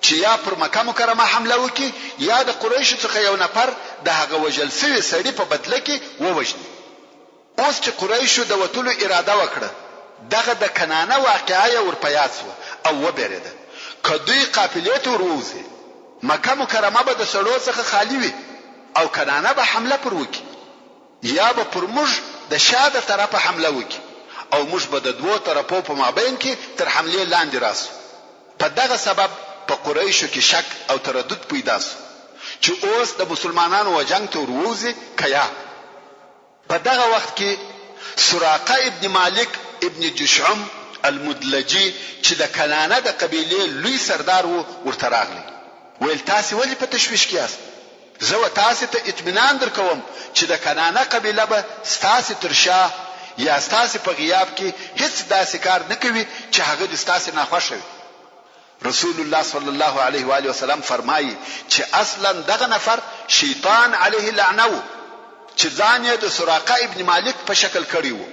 چې یا پر مکه مکرمه حمله وکړي یا د قریشو څخه یو نفر د هغه وژل شوي سړي په بدله کې ووژني. اوس چې قریشو د وتلو اراده وکړه دغه د کنانه واقعه ور په یاد شوه او وبېرېده. که دوی قافلې ته وروځي مکه مکرمه به د سړو څخه خالی وي او کنانه به حمله پر وکړي یا به پر موږ د شاده طرفه حمله وکړي او موږ به د دوو طرفو په مابین کې تر حملې لاندې راسو. په دغه سبب په قریشو کې شک او تردد پیدا شو چې اوس د مسلمانانو و جنگ ته وروځي کیا. په دغه وخت کې سراقه ابن مالک ابن جشعم المدلجي چې د کنانه د قبيله لوی سردار وو ورته راغلی. ویل تاسو ولې په تشويش کې یاست؟ زه تاسو ته اطمینان درکوم چې د کنانه قبيله به ستاسو تر شاه یا ستاسو په غیاب کې هیڅ داسې کار نه کوي چې هغه د ستاسو نه خوښ وي. رسول الله صلی الله علیه و آله وسلم فرمایي چې اصلا دغه نفر شیطان علیه لعنه وو چې ځان یې د سراقه ابن مالک په شکل کړی وو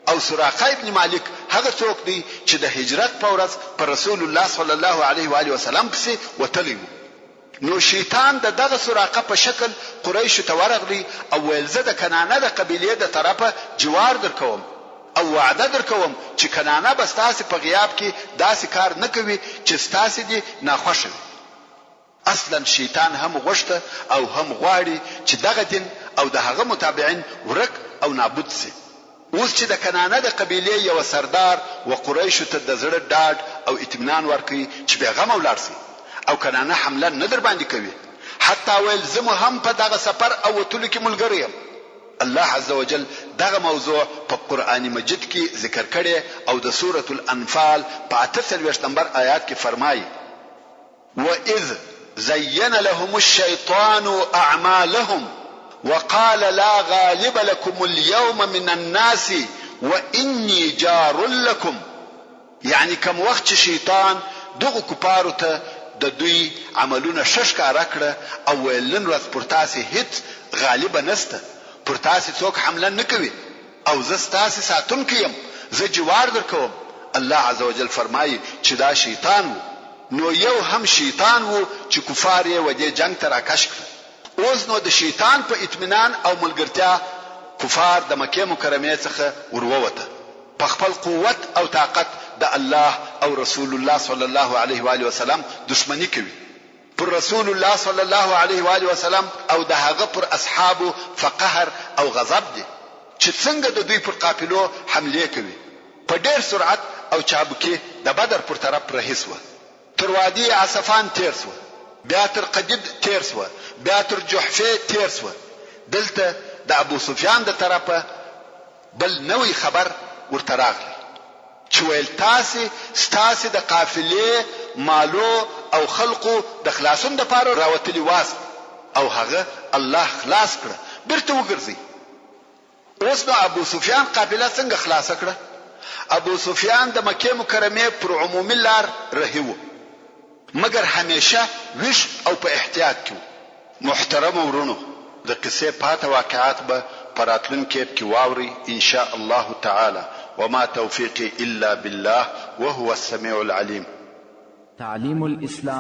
او سراقه ابن مالک هغه څوک دی چې د هجرت په ورځ پر رسول الله صلی الله علیه و آله وسلم پسې وتلی وو. نو شیطان د دغه سراقه په شکل قریش ته ورغلی او ویل زه د کنانه د قبیله د طرفه جوار درکوم او وعده درکوم چې کنانه به ستاسو په غیاب کې داسې کار نه کوي چې ستاسو دي ناخوښه وي. اصلا شیطان هم غوښته او هم غواړي چې دغه دین او د هغه متابعین ورک او نابود سي. اوس چې د کنانه د قبیله یو سردار و قریش ته د زړه ډاډ او اطمینان ورکړي چې بیغمه ولاړ سي او کنانه حمله نه در باندې کوي حتی ویل زمو هم په دغه سفر او وتلو کې ملګری یم. الله عز وجل دغه موضوع په قرآن مجید کې ذکر کړي او د سورة الانفال په 48 نمبر آیات کې فرمایي وَإِذْ زَيَّنَ لَهُمُ الشَّيْطَانُ أَعْمَالَهُمْ وَقَالَ لَا غَالِبَ لَكُمُ الْيَوْمَ مِنَ النَّاسِ وَإِنِّي جَارٌ لَكُمْ. یعنی کوم وخت چې شیطان دغه کفارو ته د دوی عملونه ششکاره کړه او ویل نن ورځ پر تاسو هیڅ غالب نسته پر تاسو څوک حمله نه کوي او زه ستاسو ساتونکی یم زه جوار درکوم. الله عز وجل فرمایي چې دا شیطان وو. نو یو هم شیطان وو چې کفار یې ودې جنگ ته راکش کړ. اوس نو د شیطان په اطمینان او ملګرتیا کفار د مکه مکرمه څخه ورووته په خپل قوت او طاقت د الله او رسول الله صلی الله علیه و آله وسلم دشمنی کوي. پر رسول الله صلی الله علیه و آله وسلم او د هغه پر اصحابو فقهر او غضب دي چې څنګه د دوی پر قافلو حمله کوي. په ډیر سرعت او چابکي د بدر پر طرف رهیسوه تر وادي عصفان تیر سو بیا تر قدید تیر سو بیا تر جحفه تیر سو. دلته د ابو سفیان د طرفه بل نوې خبر ورته راغلی چې ویل تاسو د قافلې مالو او خلقو د خلاصون د پاره راوتلی واس او هغه الله خلاص کړ برته وګرځي. اوس نو ابو سفیان قافله څنګه خلاص کړه؟ ابو سفیان د مکه مکرمه پر عمومي لار رهیو مگر همیشه وش او په احتیاط کې. محترم ورونو د قصې پاته واقعات به پراتلون کې واوري ان شاء الله تعالی. وما توفيقي إلا بالله وهو السميع العليم. تعليم الإسلام